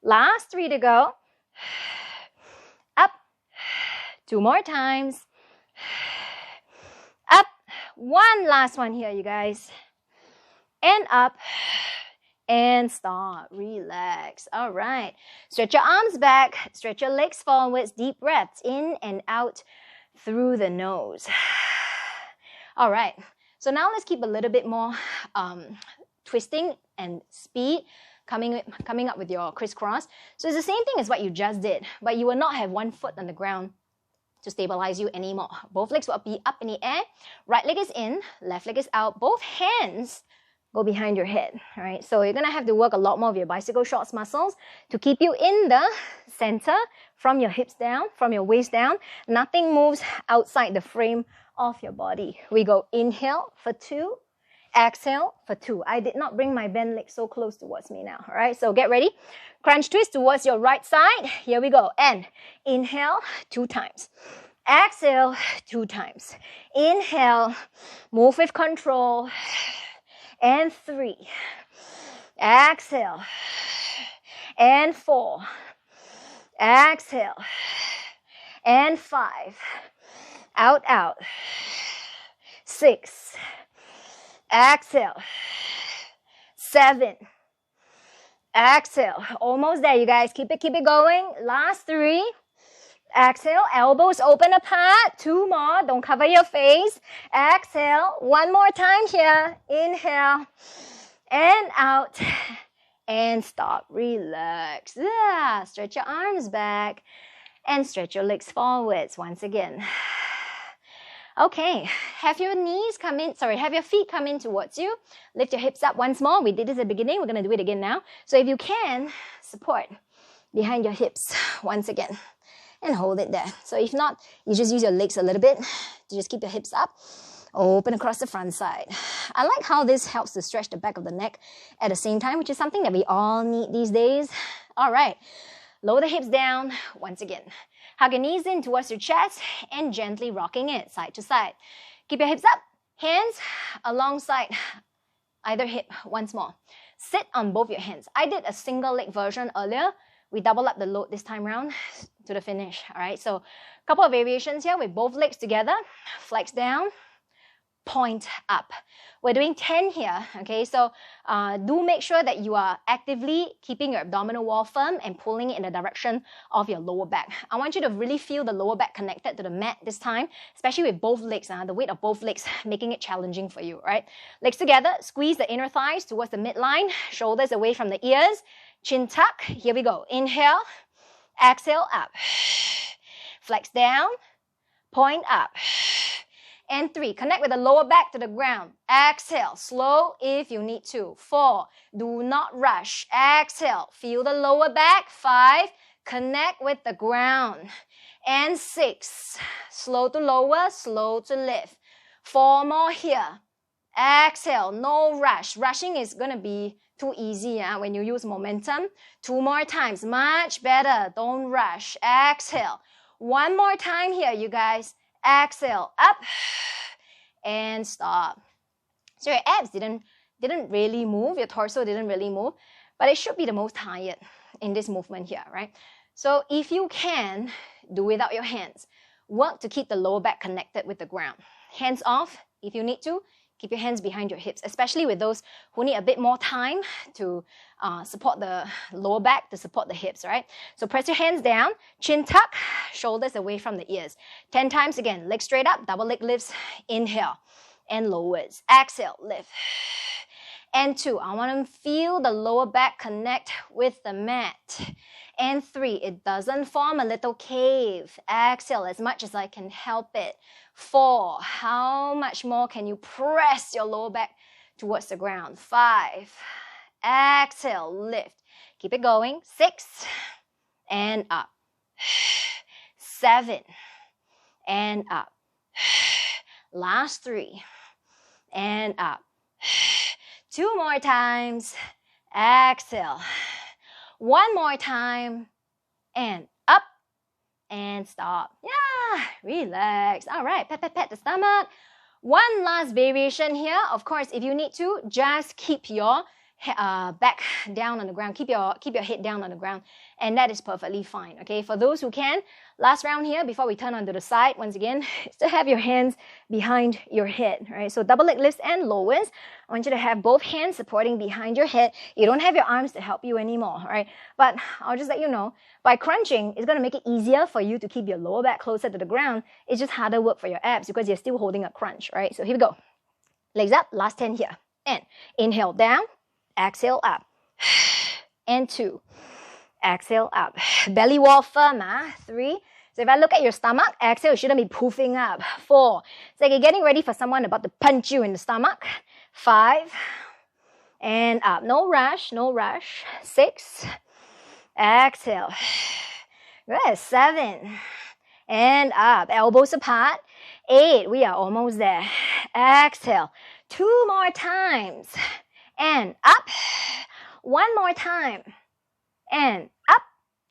Last 3 to go. Up. 2 more times. Up. 1 last one here, you guys. And up. And stop. Relax. All right. Stretch your arms back. Stretch your legs forwards. Deep breaths in and out through the nose. All right. So now let's keep a little bit more twisting and speed coming up with your crisscross. So it's the same thing as what you just did, but you will not have one foot on the ground to stabilize you anymore. Both legs will be up in the air. Right leg is in, left leg is out. Both hands go behind your head, all right? So you're gonna have to work a lot more of your bicycle shorts muscles to keep you in the center from your hips down, from your waist down. Nothing moves outside the frame of your body. We go inhale for 2, exhale for 2. I did not bring my bent leg so close towards me now, all right? So get ready. Crunch twist towards your right side. Here we go. And inhale 2 times. Exhale 2 times. Inhale, move with control. And 3. Exhale. And 4. Exhale. And 5. Out, out. 6. Exhale. 7. Exhale. Almost there, you guys. Keep it going. Last 3. Exhale. Elbows open apart. 2 more. Don't cover your face. Exhale. 1 more time here. Inhale. And out. And stop. Relax. Yeah. Stretch your arms back. And stretch your legs forwards once again. Okay, have your feet come in towards you. Lift your hips up once more. We did this at the beginning. We're going to do it again now. So if you can, support behind your hips once again. and hold it there. So if not, you just use your legs a little bit to just keep your hips up. Open across the front side. I like how this helps to stretch the back of the neck at the same time, which is something that we all need these days. All right, lower the hips down once again. Hug your knees in towards your chest and gently rocking it side to side. Keep your hips up, hands alongside either hip once more. Sit on both your hands. I did a single leg version earlier. We double up the load this time around to the finish. All right, so a couple of variations here with both legs together. Flex down, point up. We're doing 10 here, okay? So do make sure that you are actively keeping your abdominal wall firm and pulling it in the direction of your lower back. I want you to really feel the lower back connected to the mat this time, especially with both legs, the weight of both legs making it challenging for you, right? Legs together, squeeze the inner thighs towards the midline, shoulders away from the ears, chin tuck. Here we go. Inhale, exhale, up. Flex down, point up. And 3, connect with the lower back to the ground. Exhale, slow if you need to. 4, do not rush. Exhale, feel the lower back. 5, connect with the ground. And 6, slow to lower, slow to lift. 4 more here. Exhale, no rush. Rushing is going to be too easy when you use momentum. 2 more times, much better. Don't rush. Exhale. 1 more time here, you guys. Exhale, up, and stop. So your abs didn't really move, your torso didn't really move, but it should be the most tired in this movement here, right? So if you can, do without your hands. Work to keep the lower back connected with the ground. Hands off if you need to. Keep your hands behind your hips, especially with those who need a bit more time to support the lower back, to support the hips, right? So press your hands down, chin tuck, shoulders away from the ears. 10 times again, legs straight up, double leg lifts, inhale, and lowers. Exhale, lift. And 2, I want to feel the lower back connect with the mat. And 3, it doesn't form a little cave. Exhale as much as I can help it. 4, how much more can you press your lower back towards the ground? 5, exhale, lift. Keep it going. 6, and up. 7, and up. Last 3, and up. 2 more times. Exhale. 1 more time. And up. And stop. Yeah, relax. All right, pat the stomach. 1 last variation here. Of course, if you need to, just keep your back down on the ground. Keep your head down on the ground, and that is perfectly fine. Okay, for those who can, last round here before we turn onto the side. Once again, still have your hands behind your head. Right, so double leg lifts and lowers. I want you to have both hands supporting behind your head. You don't have your arms to help you anymore. Right, but I'll just let you know, by crunching, it's going to make it easier for you to keep your lower back closer to the ground. It's just harder work for your abs because you're still holding a crunch. Right, so here we go. Legs up. Last 10 here. And inhale down. Exhale up. And 2. Exhale up. Belly wall firm. 3. So if I look at your stomach, exhale, you shouldn't be poofing up. 4. It's like you're getting ready for someone about to punch you in the stomach. 5. And up. No rush, no rush. 6. Exhale. Good. 7. And up. Elbows apart. 8. We are almost there. Exhale. 2 more times. And up. 1 more time. And up.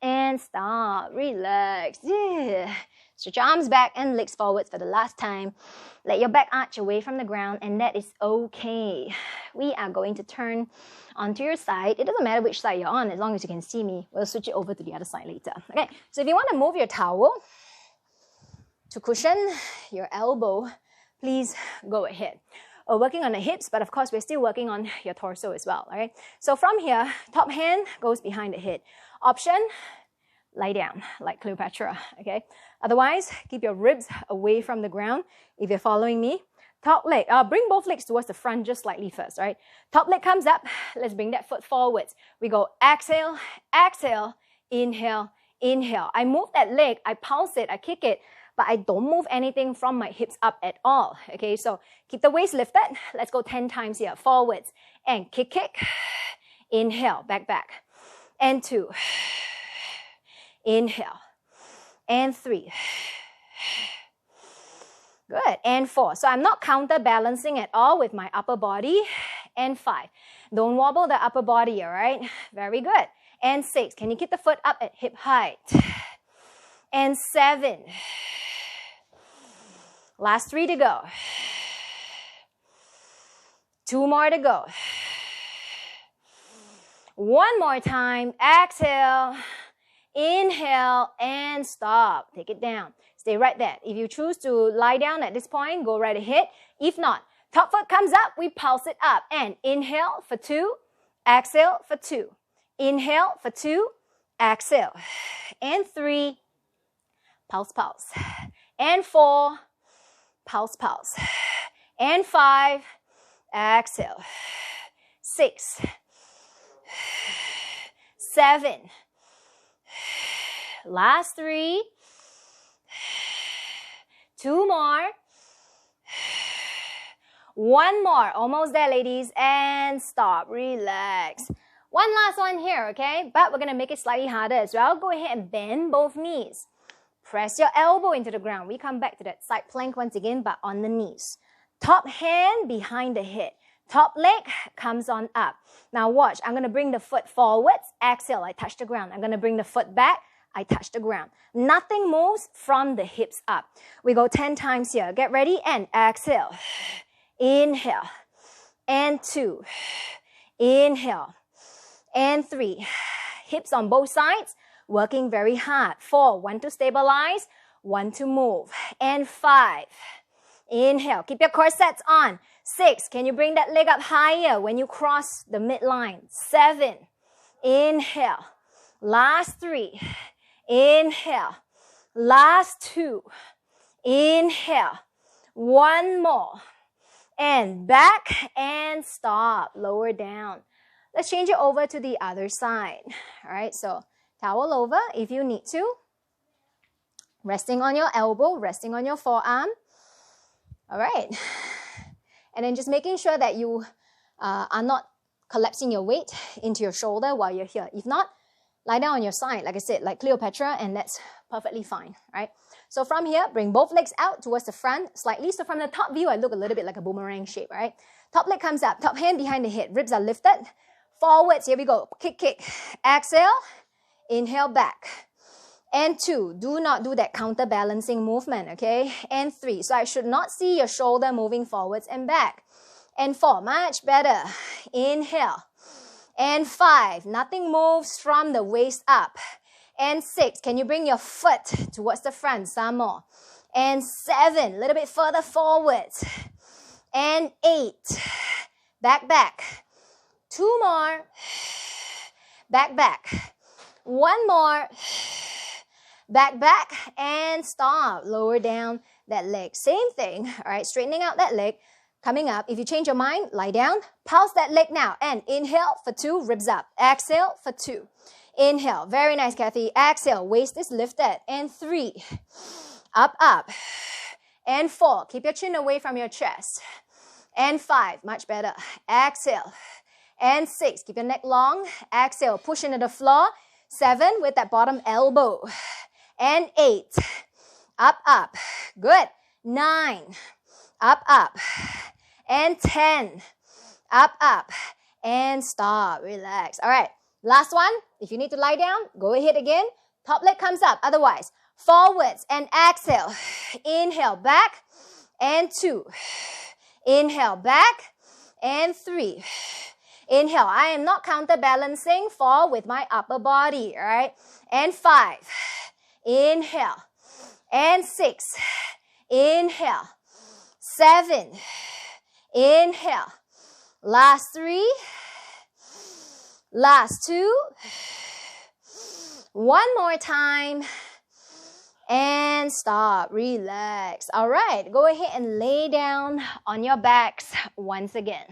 And stop. Relax. Yeah. Stretch your arms back and legs forwards for the last time. Let your back arch away from the ground, and that is okay. We are going to turn onto your side. It doesn't matter which side you're on, as long as you can see me. We'll switch it over to the other side later. Okay, so if you want to move your towel to cushion your elbow, please go ahead. We're working on the hips, but of course, we're still working on your torso as well, all right? So from here, top hand goes behind the head. Option, lie down like Cleopatra, okay? Otherwise, keep your ribs away from the ground. If you're following me, top leg, bring both legs towards the front just slightly first, right? Top leg comes up. Let's bring that foot forwards. We go exhale, exhale, inhale, inhale. I move that leg, I pulse it, I kick it, but I don't move anything from my hips up at all, okay? So keep the waist lifted. Let's go 10 times here. Forwards and kick, kick. Inhale, back, back. And 2. Inhale. and 3. Good. And 4. So I'm not counterbalancing at all with my upper body. And 5. Don't wobble the upper body, all right? Very good. And 6. Can you keep the foot up at hip height? And 7. Last 3 to go. 2 more to go. 1 more time. Exhale. Inhale and stop. Take it down. Stay right there. If you choose to lie down at this point, go right ahead. If not, top foot comes up, we pulse it up. And inhale for 2, exhale for 2. Inhale for 2, exhale. And 3, pulse, pulse. And 4, pulse, pulse. And 5, exhale. 6, 7, last 3, 2 more, 1 more, almost there ladies, and stop, relax. One last one here, okay, but we're going to make it slightly harder as well. Go ahead and bend both knees. Press your elbow into the ground. We come back to that side plank once again, but on the knees. Top hand behind the head. Top leg comes on up. Now watch, I'm going to bring the foot forwards. Exhale, I touch the ground. I'm going to bring the foot back. I touch the ground. Nothing moves from the hips up. We go 10 times here. Get ready and exhale. Inhale. And 2. Inhale. And 3. Hips on both sides. Working very hard. 4. 1 to stabilize. 1 to move. And 5. Inhale. Keep your corsets on. 6. Can you bring that leg up higher when you cross the midline? 7. Inhale. Last 3. Inhale. Last 2. Inhale. 1 more. And back and stop. Lower down. Let's change it over to the other side. All right, so towel over if you need to. Resting on your elbow, resting on your forearm. All right. And then just making sure that you are not collapsing your weight into your shoulder while you're here. If not, lie down on your side, like I said, like Cleopatra, and that's perfectly fine, right? So from here, bring both legs out towards the front slightly. So from the top view, I look a little bit like a boomerang shape, right? Top leg comes up, top hand behind the head, ribs are lifted. Forwards, here we go, kick, kick. Exhale, inhale back. And 2, do not do that counterbalancing movement, okay? And 3, so I should not see your shoulder moving forwards and back. And 4, much better. Inhale. And 5, nothing moves from the waist up. And 6, can you bring your foot towards the front? Some more. And 7, a little bit further forwards. And 8, back, back. 2 more. Back, back. 1 more. Back, back. And stop. Lower down that leg. Same thing. All right, straightening out that leg. Coming up, if you change your mind, lie down, pulse that leg now, and inhale for 2, ribs up. Exhale for 2. Inhale, very nice, Kathy. Exhale, waist is lifted. And 3, up, up. And 4, keep your chin away from your chest. And 5, much better. Exhale. And 6, keep your neck long. Exhale, push into the floor. 7, with that bottom elbow. And 8, up, up. Good. 9, up, up. And 10, up, up, and stop, relax. All right, last one. If you need to lie down, go ahead again. Top leg comes up, otherwise, forwards and exhale. Inhale, back, and 2. Inhale, back, and 3. Inhale, I am not counterbalancing, 4 with my upper body, all right? And 5, inhale, and 6, inhale, 7, inhale, last 3, last 2, 1 more time, and stop, relax. All right, go ahead and lay down on your backs once again.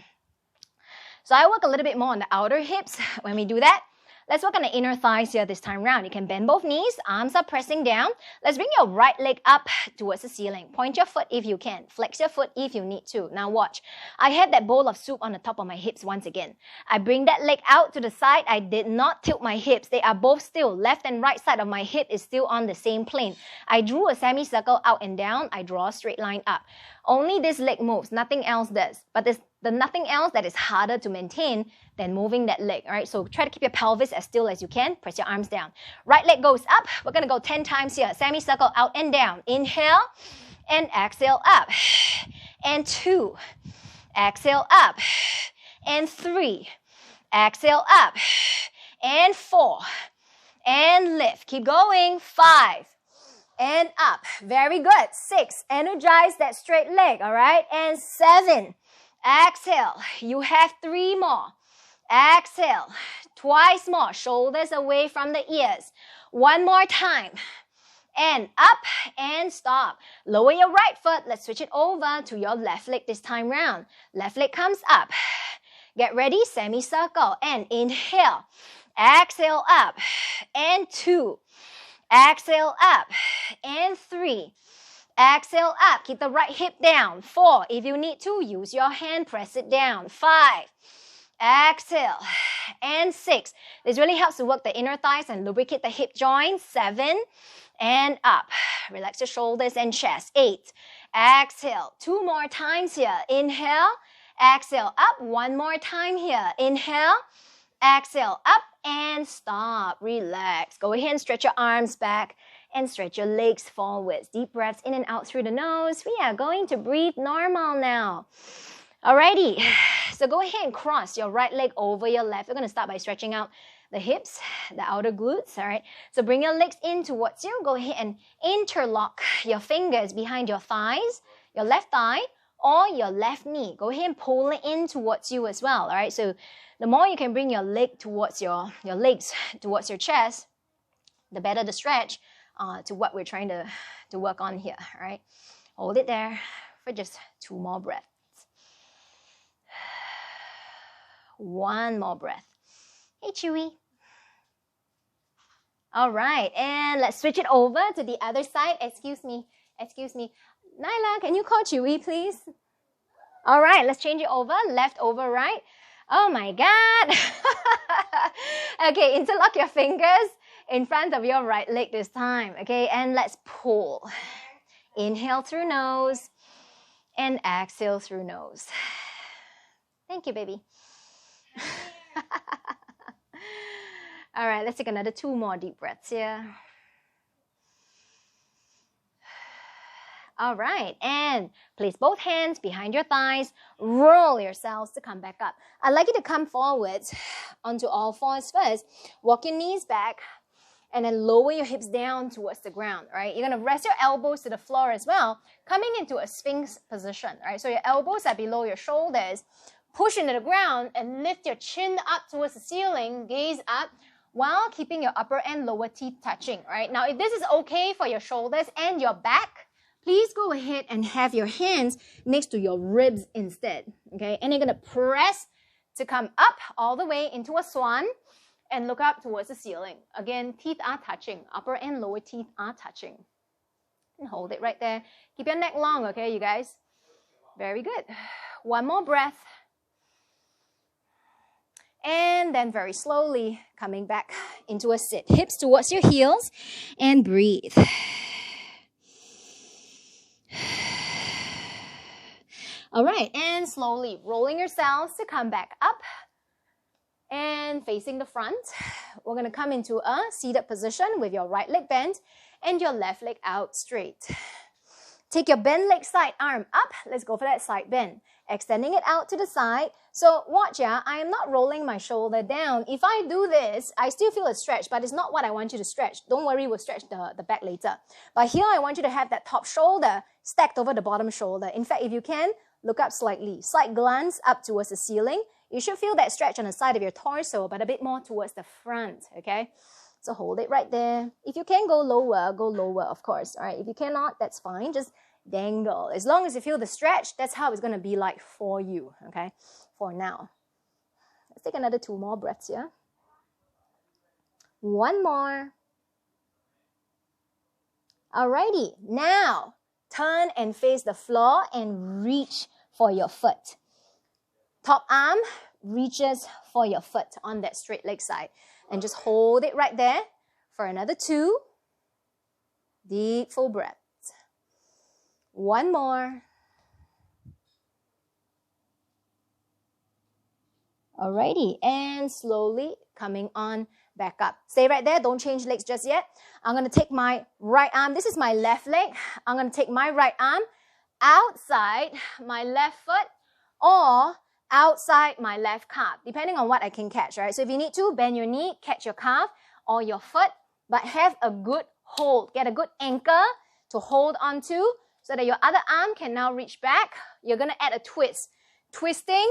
So I work a little bit more on the outer hips when we do that. Let's work on the inner thighs here this time round. You can bend both knees, arms are pressing down. Let's bring your right leg up towards the ceiling. Point your foot if you can. Flex your foot if you need to. Now watch. I have that bowl of soup on the top of my hips once again. I bring that leg out to the side. I did not tilt my hips. They are both still. Left and right side of my hip is still on the same plane. I drew a semicircle out and down. I draw a straight line up. Only this leg moves. Nothing else does. But there's the nothing else that is harder to maintain than moving that leg, all right? So try to keep your pelvis as still as you can. Press your arms down. Right leg goes up. We're going to go 10 times here. Semicircle out and down. Inhale and exhale up. And 2. Exhale up. And 3. Exhale up. And 4. And lift. Keep going. 5. And up. Very good. 6. Energize that straight leg, all right? And 7. Exhale. You have 3 more. Exhale. Twice more. Shoulders away from the ears. 1 more time. And up and stop. Lower your right foot. Let's switch it over to your left leg this time round. Left leg comes up. Get ready. Semicircle. And inhale. Exhale up. And 2. Exhale up. And 3. Exhale up. Keep the right hip down. 4. If you need to, use your hand. Press it down. 5. Exhale. And 6. This really helps to work the inner thighs and lubricate the hip joints. 7. And up. Relax your shoulders and chest. 8. Exhale. 2 more times here. Inhale. Exhale up. 1 more time here. Inhale. Exhale up and stop. Relax. Go ahead and stretch your arms back and stretch your legs forwards. Deep breaths in and out through the nose. We are going to breathe normal now. Alrighty. So go ahead and cross your right leg over your left. We're going to start by stretching out the hips, the outer glutes, all right? So bring your legs in towards you. Go ahead and interlock your fingers behind your thighs, your left thigh, or your left knee. Go ahead and pull it in towards you as well, all right? So the more you can bring your leg towards your legs towards your chest, the better the stretch to what we're trying to work on here, all right? Hold it there for just 2 more breaths. 1 more breath. Hey, Chewy. All right, and let's switch it over to the other side. Excuse me. Nyla, can you call Chewy, please? All right, let's change it over. Left over right. Oh my God. Okay, interlock your fingers in front of your right leg this time. Okay, and let's pull. Inhale through nose and exhale through nose. Thank you, baby. All right, let's take another 2 more deep breaths here. All right, and place both hands behind your thighs. Roll yourselves to come back up. I'd like you to come forwards onto all fours first. Walk your knees back and then lower your hips down towards the ground, right? You're going to rest your elbows to the floor as well, coming into a Sphinx position, right? So your elbows are below your shoulders. Push into the ground and lift your chin up towards the ceiling, gaze up, while keeping your upper and lower teeth touching, right? Now, if this is okay for your shoulders and your back, please go ahead and have your hands next to your ribs instead, okay? And you're going to press to come up all the way into a swan and look up towards the ceiling. Again, teeth are touching. Upper and lower teeth are touching. And hold it right there. Keep your neck long, okay, you guys? Very good. 1 more breath. And then very slowly coming back into a sit. Hips towards your heels and breathe. All right, and slowly rolling yourselves to come back up and facing the front. We're going to come into a seated position with your right leg bent and your left leg out straight. Take your bent leg side arm up. Let's go for that side bend. Extending it out to the side. So watch, yeah, I am not rolling my shoulder down. If I do this, I still feel a stretch, but it's not what I want you to stretch. Don't worry, we'll stretch the back later. But here I want you to have that top shoulder stacked over the bottom shoulder. In fact, if you can, look up slightly. Slight glance up towards the ceiling. You should feel that stretch on the side of your torso, but a bit more towards the front, okay? So hold it right there. If you can go lower, of course. All right, if you cannot, that's fine. Just dangle. As long as you feel the stretch, that's how it's going to be like for you, okay? For now. Let's take another 2 more breaths here. One more. Alrighty, now turn and face the floor and reach for your foot. Top arm reaches for your foot on that straight leg side. And just hold it right there for another 2. Deep full breaths. One more. Alrighty, and slowly coming on back up. Stay right there, don't change legs just yet. I'm going to take my right arm, this is my left leg. I'm going to take my right arm outside my left foot or outside my left calf, depending on what I can catch, right? So if you need to, bend your knee, catch your calf or your foot, but have a good hold. Get a good anchor to hold onto so that your other arm can now reach back. You're going to add a twist. Twisting,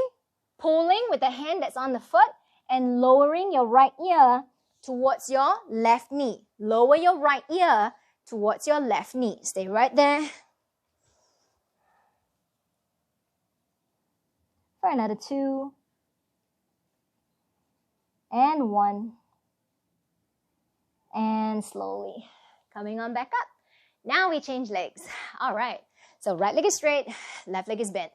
pulling with the hand that's on the foot and lowering your right ear towards your left knee. Lower your right ear towards your left knee. Stay right there. For another 2. And 1. And slowly coming on back up. Now we change legs. All right. So right leg is straight, left leg is bent.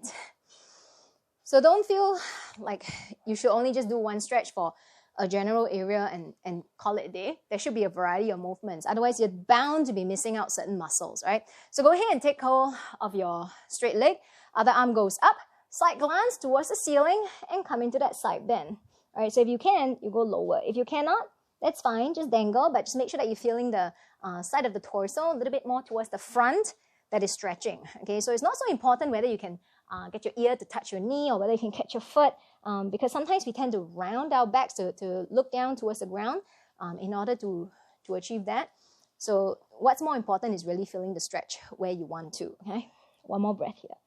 So don't feel like you should only just do one stretch for a general area and call it a day. There should be a variety of movements. Otherwise, you're bound to be missing out certain muscles, right? So go ahead and take hold of your straight leg. Other arm goes up, side glance towards the ceiling and come into that side bend. All right, so if you can, you go lower. If you cannot, that's fine, just dangle, but just make sure that you're feeling the side of the torso a little bit more towards the front that is stretching. Okay, so it's not so important whether you can get your ear to touch your knee or whether you can catch your foot because sometimes we tend to round our backs to look down towards the ground in order to achieve that. So what's more important is really feeling the stretch where you want to. Okay, one more breath here.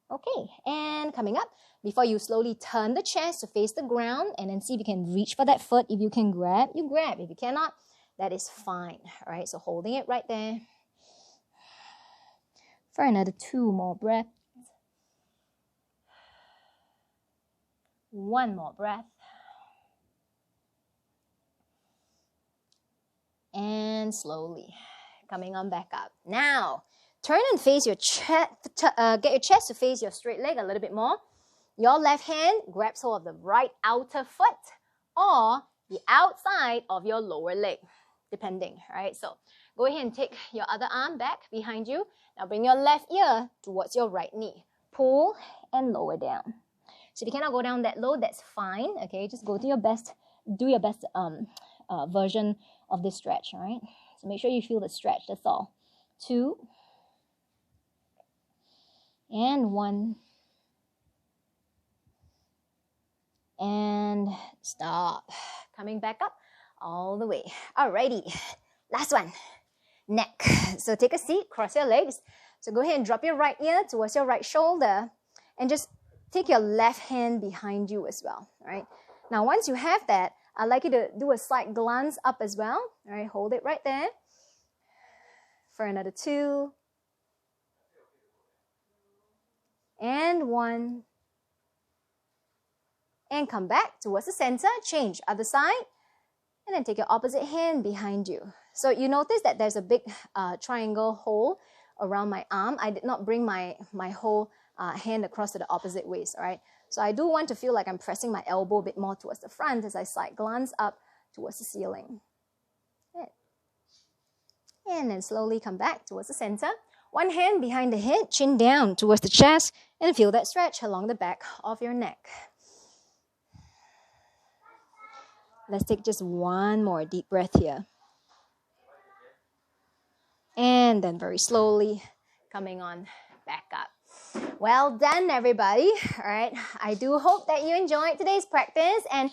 Okay, and coming up, before you slowly turn the chest to face the ground and then see if you can reach for that foot. If you can grab, you grab. If you cannot, that is fine. All right, so holding it right there. For another 2 more breaths. One more breath. And slowly coming on back up. Now, turn and face your chest, get your chest to face your straight leg a little bit more. Your left hand grabs hold of the right outer foot or the outside of your lower leg, depending, right? So go ahead and take your other arm back behind you. Now bring your left ear towards your right knee. Pull and lower down. So if you cannot go down that low, that's fine, okay? Just go to your best, do your best version of this stretch, all right? So make sure you feel the stretch, that's all. 2. And 1. And stop. Coming back up all the way. Alrighty, last one. Neck. So take a seat, cross your legs. So go ahead and drop your right ear towards your right shoulder and just take your left hand behind you as well. All right. Now once you have that, I'd like you to do a slight glance up as well. All right, hold it right there. For another 2. And 1. And come back towards the center, change other side, and then take your opposite hand behind you. So you notice that there's a big triangle hole around my arm. I did not bring my whole hand across to the opposite waist, all right? So I do want to feel like I'm pressing my elbow a bit more towards the front as I side glance up towards the ceiling. Good. And then slowly come back towards the center. One hand behind the head, chin down towards the chest, and feel that stretch along the back of your neck. Let's take just one more deep breath here. And then very slowly coming on back up. Well done, everybody. All right. I do hope that you enjoyed today's practice. And